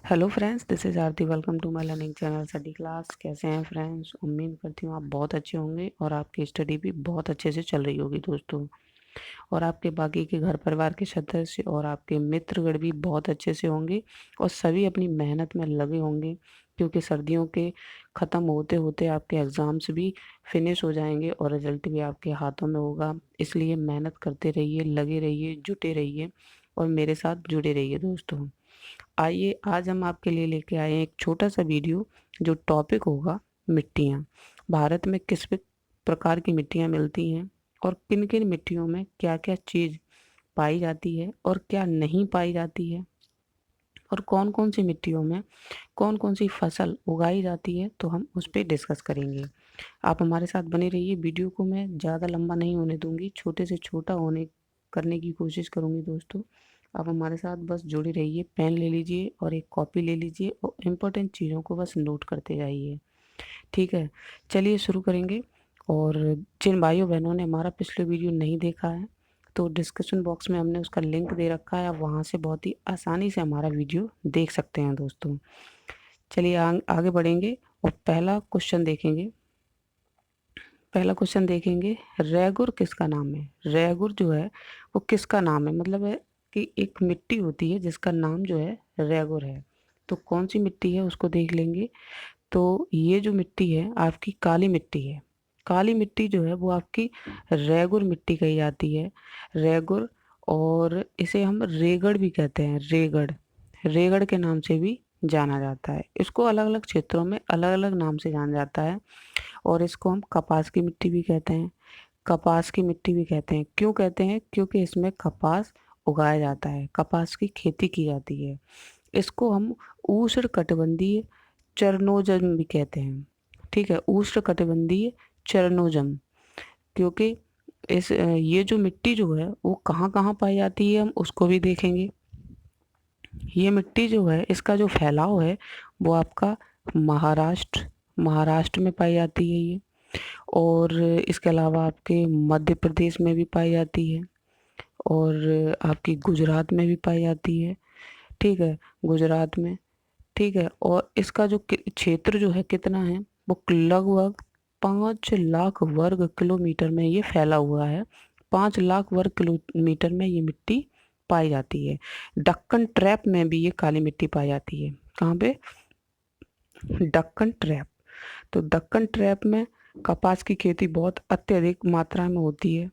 Hello friends, this is Aarti. Welcome to my learning channel study class. कैसे हैं friends? उम्मीद करती हूँ आप बहुत अच्छे होंगे और आपकी स्टडी भी बहुत अच्छे से चल रही होगी दोस्तों। और आपके बाकी के घर परिवार के सदस्य और आपके मित्रगण भी बहुत अच्छे से होंगे और सभी अपनी मेहनत में लगे होंगे, क्योंकि सर्दियों के ख़त्म होते होते आपके एग्ज़ाम्स भी फिनिश हो जाएंगे और रिजल्ट भी आपके हाथों में होगा। इसलिए मेहनत करते रहिए, लगे रहिए, जुटे रहिए और मेरे साथ जुड़े रहिए दोस्तों। आइए आज हम आपके लिए लेके आए हैं एक छोटा सा वीडियो, जो टॉपिक होगा मिट्टियाँ। भारत में किस प्रकार की मिट्टियाँ मिलती हैं और किन किन मिट्टियों में क्या क्या चीज़ पाई जाती है और क्या नहीं पाई जाती है, और कौन कौन सी मिट्टियों में कौन कौन सी फसल उगाई जाती है, तो हम उस पर डिस्कस करेंगे। आप हमारे साथ बने रहिए। वीडियो को मैं ज़्यादा लंबा नहीं होने दूंगी, छोटे से छोटा होने करने की कोशिश करूंगी दोस्तों। आप हमारे साथ बस जुड़े रहिए, पेन ले लीजिए और एक कॉपी ले लीजिए और इम्पोर्टेंट चीज़ों को बस नोट करते जाइए। ठीक है, चलिए शुरू करेंगे। और जिन भाइयों बहनों ने हमारा पिछले वीडियो नहीं देखा है, तो डिस्क्रिप्शन बॉक्स में हमने उसका लिंक दे रखा है, आप वहाँ से बहुत ही आसानी से हमारा वीडियो देख सकते हैं दोस्तों। चलिए आगे बढ़ेंगे और पहला क्वेश्चन देखेंगे, रेगुर किसका नाम है? रेगुर जो है वो किसका नाम है, मतलब है कि एक मिट्टी होती है जिसका नाम जो है रेगुर है। तो कौन सी मिट्टी है उसको देख लेंगे। तो ये जो मिट्टी है आपकी काली मिट्टी है। काली मिट्टी जो है वो आपकी रेगुर मिट्टी कही जाती है। रेगुर, और इसे हम रेगड़ भी कहते हैं। रेगड़, रेगड़ के नाम से भी जाना जाता है। इसको अलग अलग क्षेत्रों में अलग अलग नाम से जाना जाता है। और इसको हम कपास की मिट्टी भी कहते हैं। कपास की मिट्टी भी कहते हैं। क्यों कहते हैं? क्योंकि इसमें कपास उगाया जाता है, कपास की खेती की जाती है। इसको हम उष्ण कटिबंधीय चरनोजम भी कहते हैं। ठीक है, उष्ण कटिबंधीय चरनोजम। क्योंकि ये जो मिट्टी जो है वो कहाँ कहाँ पाई जाती है, हम उसको भी देखेंगे। ये मिट्टी जो है, इसका जो फैलाव है वो आपका महाराष्ट्र महाराष्ट्र में पाई जाती है ये। और इसके अलावा आपके मध्य प्रदेश में भी पाई जाती है और आपकी गुजरात में भी पाई जाती है। ठीक है, गुजरात में। ठीक है, और इसका जो क्षेत्र जो है कितना है, वो लगभग 5 लाख वर्ग किलोमीटर में ये फैला हुआ है। 5 लाख वर्ग किलोमीटर में ये मिट्टी पाई जाती है। दक्कन ट्रैप में भी ये काली मिट्टी पाई जाती है। कहाँ पे? दक्कन ट्रैप। तो दक्कन ट्रैप में कपास की खेती बहुत अत्यधिक मात्रा में होती है।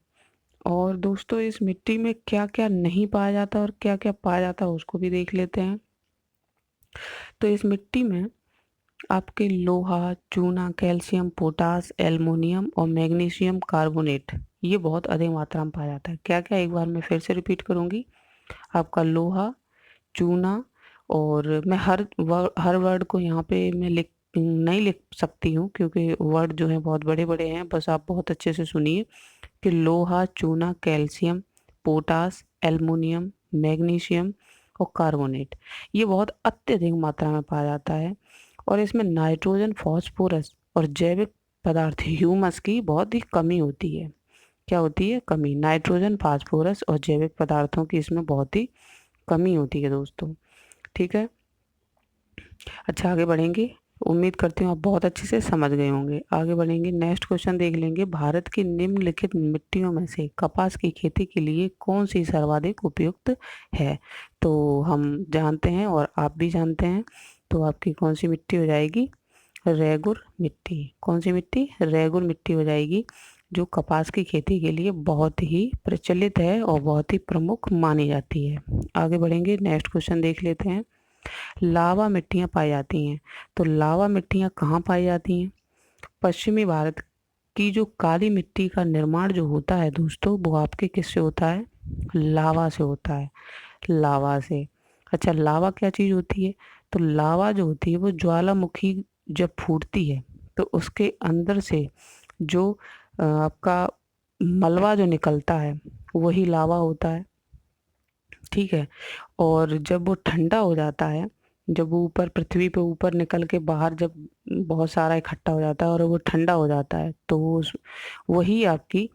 और दोस्तों, इस मिट्टी में क्या क्या नहीं पाया जाता और क्या क्या पाया जाता है उसको भी देख लेते हैं। तो इस मिट्टी में आपके लोहा, चूना, कैल्शियम, पोटास, एल्युमिनियम और मैग्नीशियम कार्बोनेट, ये बहुत अधिक मात्रा में पाया जाता है। क्या क्या, एक बार मैं फिर से रिपीट करूंगी। आपका लोहा, चूना, और मैं हर वर्ड को यहाँ पे मैं नहीं लिख सकती हूँ, क्योंकि वर्ड जो है बहुत बड़े बड़े हैं। बस आप बहुत अच्छे से सुनिए कि लोहा, चूना, कैल्शियम, पोटास, एल्युमिनियम, मैग्नीशियम और कार्बोनेट, ये बहुत अत्यधिक मात्रा में पाया जाता है। और इसमें नाइट्रोजन, फॉस्फोरस और जैविक पदार्थ ह्यूमस की बहुत ही कमी होती है। क्या होती है? कमी। नाइट्रोजन, फास्फोरस और जैविक पदार्थों की इसमें बहुत ही कमी होती है दोस्तों। ठीक है, अच्छा आगे बढ़ेंगे। उम्मीद करती हूँ आप बहुत अच्छे से समझ गए होंगे। आगे बढ़ेंगे, नेक्स्ट क्वेश्चन देख लेंगे। भारत की निम्नलिखित मिट्टियों में से कपास की खेती के लिए कौन सी सर्वाधिक उपयुक्त है? तो हम जानते हैं और आप भी जानते हैं। तो आपकी कौन सी मिट्टी हो जाएगी? रेगुर मिट्टी। कौन सी मिट्टी? रेगुर मिट्टी हो जाएगी, जो कपास की खेती के लिए बहुत ही प्रचलित है और बहुत ही प्रमुख मानी जाती है। आगे बढ़ेंगे, नेक्स्ट क्वेश्चन देख लेते हैं। लावा मिट्टियाँ पाई जाती हैं। तो लावा मिट्टियाँ कहाँ पाई जाती हैं? पश्चिमी भारत की जो काली मिट्टी का निर्माण जो होता है दोस्तों, वो आपके किससे होता है? लावा से होता है। लावा से। अच्छा, लावा क्या चीज़ होती है? तो लावा जो होती है वो ज्वालामुखी जब फूटती है तो उसके अंदर से जो आपका मलबा जो निकलता है वही लावा होता है। ठीक है, और जब वो ठंडा हो जाता है, जब वो ऊपर पृथ्वी पे ऊपर निकल के बाहर जब बहुत सारा इकट्ठा हो जाता है और वो ठंडा हो जाता है, तो वही आपकी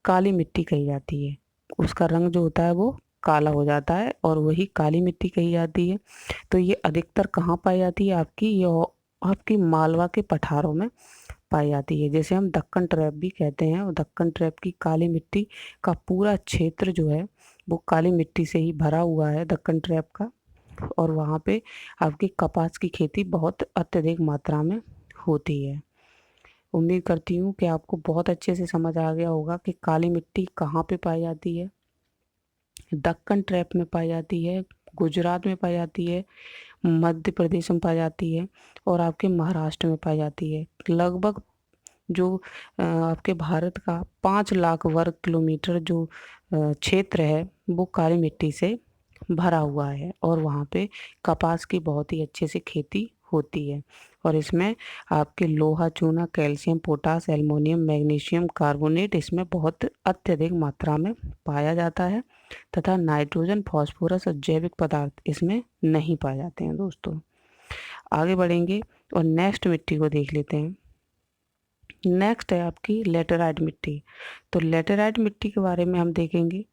काली मिट्टी कही जाती है। उसका रंग जो होता है वो काला हो जाता है और वही काली मिट्टी कही जाती है। तो ये अधिकतर कहाँ पाई जाती है आपकी, ये आपकी मालवा के पठारों में पाई जाती है, जैसे हम दक्कन ट्रैप भी कहते हैं। और दक्कन ट्रैप की काली मिट्टी का पूरा क्षेत्र जो है वो काली मिट्टी से ही भरा हुआ है, दक्कन ट्रैप का। और वहाँ पे आपकी कपास की खेती बहुत अत्यधिक मात्रा में होती है। उम्मीद करती हूँ कि आपको बहुत अच्छे से समझ आ गया होगा कि काली मिट्टी कहाँ पे पाई जाती है। दक्कन ट्रैप में पाई जाती है, गुजरात में पाई जाती है, मध्य प्रदेश में पाई जाती है और आपके महाराष्ट्र में पाई जाती है। लगभग जो आपके भारत का 5 लाख वर्ग किलोमीटर जो क्षेत्र है वो काली मिट्टी से भरा हुआ है और वहाँ पे कपास की बहुत ही अच्छे से खेती होती है। और इसमें आपके लोहा चूना, calcium, potash, aluminium, magnesium carbonate इसमें बहुत अत्यधिक मात्रा में पाया जाता है तथा नाइट्रोजन, फास्फोरस और जैविक पदार्थ इसमें नहीं पाए जाते हैं दोस्तों। आगे बढ़ेंगे और नेक्स्ट मिट्टी को देख लेते हैं। नेक्स्ट है आपकी लेटेराइट मिट्टी। तो लेटेराइट मिट्टी के बारे में हम देखेंगे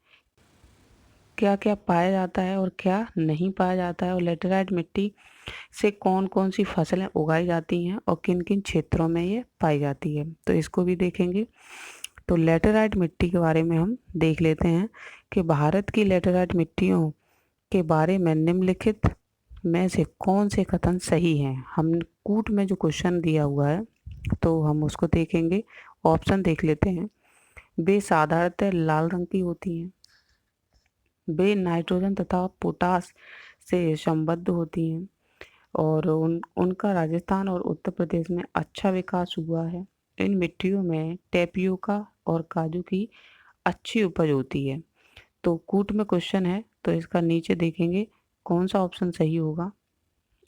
क्या क्या पाया जाता है और क्या नहीं पाया जाता है, और लेटेराइट मिट्टी से कौन कौन सी फसलें उगाई जाती हैं और किन किन क्षेत्रों में ये पाई जाती है, तो इसको भी देखेंगे। तो लेटेराइट मिट्टी के बारे में हम देख लेते हैं कि भारत की लेटेराइट मिट्टियों के बारे में निम्नलिखित में से कौन से कथन सही हैं। हम कूट में जो क्वेश्चन दिया हुआ है तो हम उसको देखेंगे। ऑप्शन देख लेते हैं। वे साधारणतः लाल रंग की होती हैं, वे नाइट्रोजन तथा पोटास से संबद्ध होती हैं और उनका राजस्थान और उत्तर प्रदेश में अच्छा विकास हुआ है। इन मिट्टियों में टेपियोका और काजू की अच्छी उपज होती है। तो कूट में क्वेश्चन है तो इसका नीचे देखेंगे कौन सा ऑप्शन सही होगा,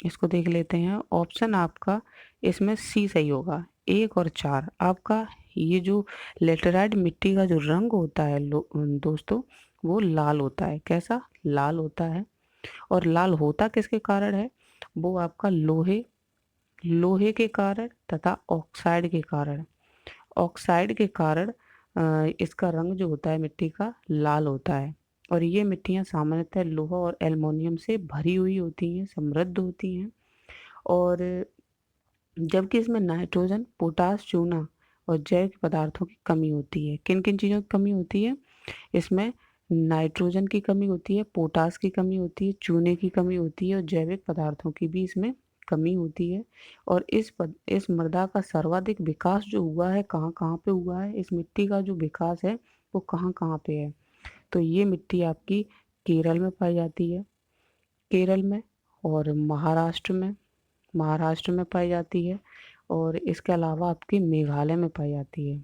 इसको देख लेते हैं। ऑप्शन आपका इसमें सी सही होगा, 1 और 4 आपका। ये जो लेटेराइट मिट्टी का जो रंग होता है दोस्तों, वो लाल होता है। कैसा लाल होता है, और लाल होता किसके कारण है, वो आपका लोहे लोहे के कारण तथा ऑक्साइड के कारण। ऑक्साइड के कारण इसका रंग जो होता है मिट्टी का लाल होता है। और ये मिट्टियाँ सामान्यतः लोहा और एल्युमिनियम से भरी हुई होती हैं, समृद्ध होती हैं। और जबकि इसमें नाइट्रोजन, पोटास, चूना और जैविक पदार्थों की कमी होती है। किन किन चीज़ों की कमी होती है, इसमें नाइट्रोजन की कमी होती है, पोटास की कमी होती है, चूने की कमी होती है और जैविक पदार्थों की भी इसमें कमी होती है। और इस मृदा का सर्वाधिक विकास जो हुआ है कहाँ कहाँ पे हुआ है, इस मिट्टी का जो विकास है वो कहाँ कहाँ पे है, तो ये मिट्टी आपकी केरल में पाई जाती है, केरल में, और महाराष्ट्र में पाई जाती है। और इसके अलावा आपकी मेघालय में पाई जाती है,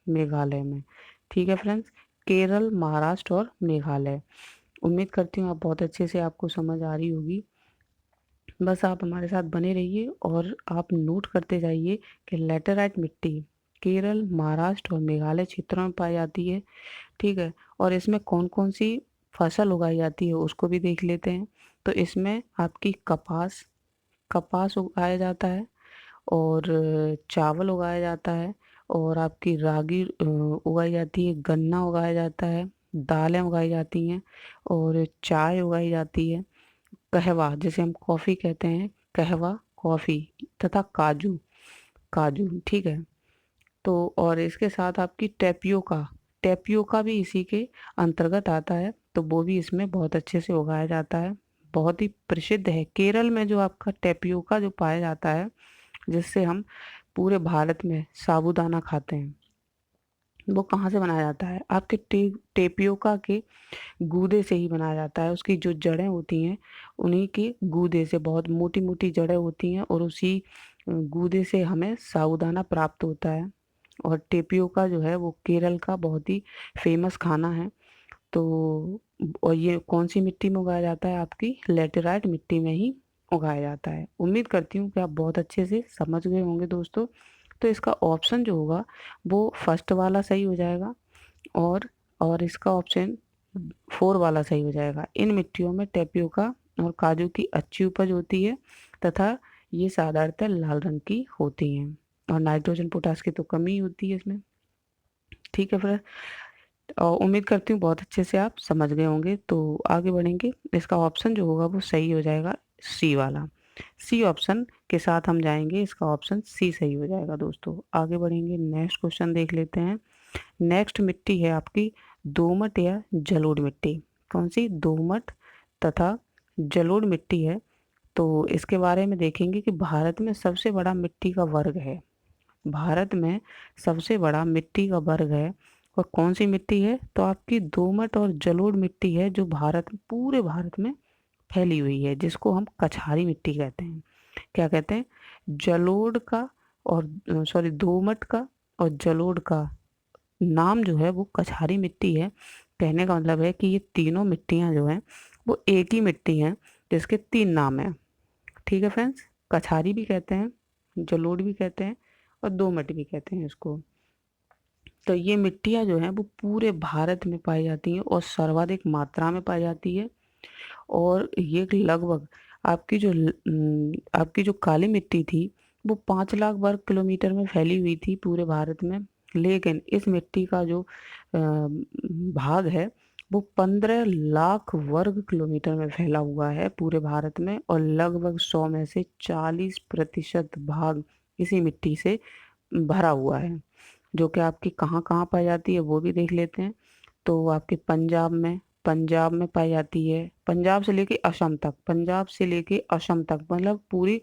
मेघालय में। ठीक है फ्रेंड्स, केरल, महाराष्ट्र और मेघालय। उम्मीद करती हूँ आप बहुत अच्छे से आपको समझ आ रही होगी। बस आप हमारे साथ बने रहिए और आप नोट करते जाइए कि लेटेराइट मिट्टी केरल, महाराष्ट्र और मेघालय क्षेत्रों में पाई जाती है। ठीक है, और इसमें कौन कौन सी फसल उगाई जाती है उसको भी देख लेते हैं। तो इसमें आपकी कपास कपास उगाया जाता है और चावल उगाया जाता है और आपकी रागी उगाई जाती है, गन्ना उगाया जाता है, दालें उगाई जाती हैं और चाय उगाई जाती है, कहवा जिसे हम कॉफ़ी कहते हैं, कहवा कॉफ़ी, तथा काजू काजू। ठीक है, तो और इसके साथ आपकी टेपियोका टेपियोका भी इसी के अंतर्गत आता है, तो वो भी इसमें बहुत अच्छे से उगाया जाता है, बहुत ही प्रसिद्ध है। केरल में जो आपका टेपियोका जो पाया जाता है, जिससे हम पूरे भारत में साबूदाना खाते हैं, वो कहाँ से बनाया जाता है, आपके टेपियोका के गूदे से ही बनाया जाता है। उसकी जो जड़ें होती हैं उन्हीं के गूदे से, बहुत मोटी मोटी जड़ें होती हैं और उसी गूदे से हमें साबूदाना प्राप्त होता है। और टेपियोका जो है वो केरल का बहुत ही फेमस खाना है। तो और ये कौन सी मिट्टी में उगाया जाता है, आपकी लेटेराइट मिट्टी में ही उगाया जाता है। उम्मीद करती हूँ कि आप बहुत अच्छे से समझ गए होंगे दोस्तों। तो इसका ऑप्शन जो होगा वो फर्स्ट वाला सही हो जाएगा, और इसका ऑप्शन 4 वाला सही हो जाएगा। इन मिट्टियों में टेपियोका और काजू की अच्छी उपज होती है तथा ये साधारणतः लाल रंग की होती हैं और नाइट्रोजन पोटास की तो कमी होती है इसमें। ठीक है फिर और उम्मीद करती हूँ बहुत अच्छे से आप समझ गए होंगे। तो आगे बढ़ेंगे, इसका ऑप्शन जो होगा वो सही हो जाएगा सी वाला। सी ऑप्शन के साथ हम जाएंगे, इसका ऑप्शन सी सही हो जाएगा दोस्तों। आगे बढ़ेंगे, नेक्स्ट क्वेश्चन देख लेते हैं। नेक्स्ट मिट्टी है आपकी दोमट या जलोढ़ मिट्टी। कौन सी? दोमट तथा जलोढ़ मिट्टी है। तो इसके बारे में देखेंगे कि भारत में सबसे बड़ा मिट्टी का वर्ग है। भारत में सबसे बड़ा मिट्टी का वर्ग है और कौन सी मिट्टी है? तो आपकी दोमट और जलोढ़ मिट्टी है, जो पूरे भारत में फैली हुई है, जिसको हम कछारी मिट्टी कहते हैं। क्या कहते हैं? जलोढ़ का और सॉरी दोमट का और जलोढ़ का नाम जो है वो कछारी मिट्टी है। कहने का मतलब है कि ये तीनों मिट्टियां जो हैं वो एक ही मिट्टी हैं, जिसके तीन नाम हैं। ठीक है फ्रेंड्स, कछारी भी कहते हैं, जलोढ़ भी कहते हैं और दोमट भी कहते हैं इसको। तो ये मिट्टियाँ जो हैं वो पूरे भारत में पाई जाती हैं और सर्वाधिक मात्रा में पाई जाती है। और ये लगभग आपकी जो काली मिट्टी थी वो 5 लाख वर्ग किलोमीटर में फैली हुई थी पूरे भारत में। लेकिन इस मिट्टी का जो भाग है वो 15 लाख वर्ग किलोमीटर में फैला हुआ है पूरे भारत में, और लगभग 100 में से 40% भाग इसी मिट्टी से भरा हुआ है। जो कि आपकी कहाँ कहाँ पाई जाती है वो भी देख लेते हैं। तो आपके पंजाब में पाई जाती है। पंजाब से लेके असम तक, पंजाब से लेके असम तक, मतलब पूरी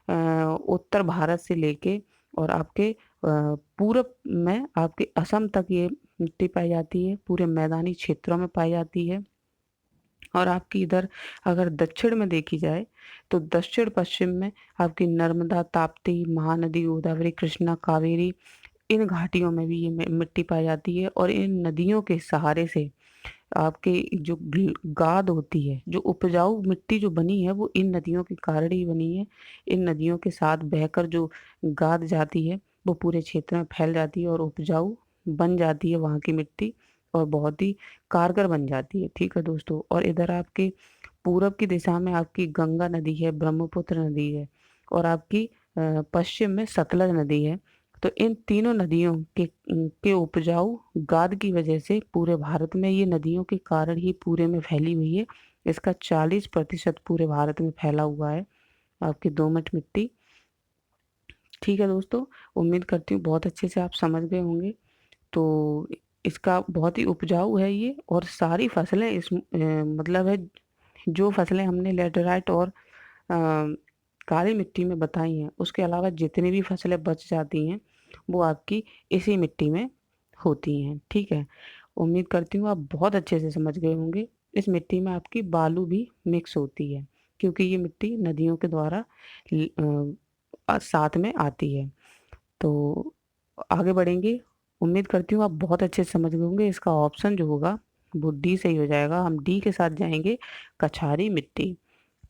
उत्तर भारत से लेके और आपके पूरब में आपके असम तक ये मिट्टी पाई जाती है, पूरे मैदानी क्षेत्रों में पाई जाती है। और आपकी इधर अगर दक्षिण में देखी जाए तो दक्षिण पश्चिम में आपकी नर्मदा, ताप्ती, महानदी, गोदावरी, कृष्णा, कावेरी, इन घाटियों में भी ये मिट्टी पाई जाती है। और इन नदियों के सहारे से आपके जो गाद होती है, जो उपजाऊ मिट्टी जो बनी है वो इन नदियों के कारण ही बनी है। इन नदियों के साथ बहकर जो गाद जाती है वो पूरे क्षेत्र में फैल जाती है और उपजाऊ बन जाती है वहाँ की मिट्टी, और बहुत ही कारगर बन जाती है। ठीक है दोस्तों, और इधर आपके पूरब की दिशा में आपकी गंगा नदी है, ब्रह्मपुत्र नदी है, और आपकी पश्चिम में सतलज नदी है। तो इन तीनों नदियों के उपजाऊ गाद की वजह से पूरे भारत में, ये नदियों के कारण ही पूरे में फैली हुई है। इसका 40% पूरे भारत में फैला हुआ है आपकी दोमट मिट्टी। ठीक है दोस्तों, उम्मीद करती हूँ बहुत अच्छे से आप समझ गए होंगे। तो इसका बहुत ही उपजाऊ है ये, और सारी फसलें मतलब है, जो फसलें हमने लेटराइट और काली मिट्टी में बताई हैं, उसके अलावा जितनी भी फसलें बच जाती हैं वो आपकी इसी मिट्टी में होती हैं। ठीक है, उम्मीद करती हूँ आप बहुत अच्छे से समझ गए होंगे। इस मिट्टी में आपकी बालू भी मिक्स होती है, क्योंकि ये मिट्टी नदियों के द्वारा साथ में आती है। तो आगे बढ़ेंगे, उम्मीद करती हूँ आप बहुत अच्छे से समझ गए होंगे। इसका ऑप्शन जो होगा वो डी सही हो जाएगा। हम डी के साथ जाएंगे, कछारी मिट्टी।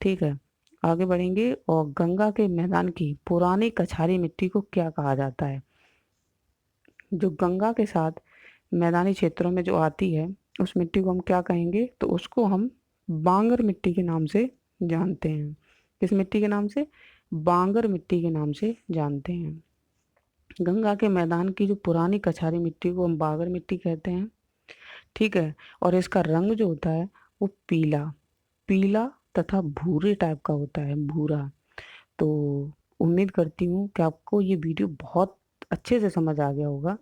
ठीक है, आगे बढ़ेंगे, और गंगा के मैदान की पुरानी कछारी मिट्टी को क्या कहा जाता है? जो गंगा के साथ मैदानी क्षेत्रों में जो आती है उस मिट्टी को हम क्या कहेंगे? तो उसको हम बांगर मिट्टी के नाम से जानते हैं। किस मिट्टी के नाम से? बांगर मिट्टी के नाम से जानते हैं। गंगा के मैदान की जो पुरानी कछारी मिट्टी को हम बागर मिट्टी कहते हैं। ठीक है, और इसका रंग जो होता है वो पीला पीला तथा भूरे टाइप का होता है, भूरा। तो उम्मीद करती हूँ कि आपको ये वीडियो बहुत अच्छे से समझ आ गया होगा।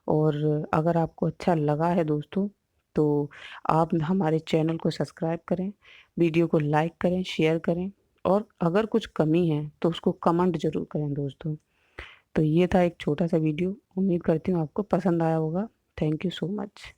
और अगर आपको अच्छा लगा है दोस्तों, तो आप हमारे चैनल को सब्सक्राइब करें, वीडियो को लाइक करें, शेयर करें, और अगर कुछ कमी है तो उसको कमेंट जरूर करें दोस्तों। तो ये था एक छोटा सा वीडियो, उम्मीद करती हूँ आपको पसंद आया होगा। Thank you so much.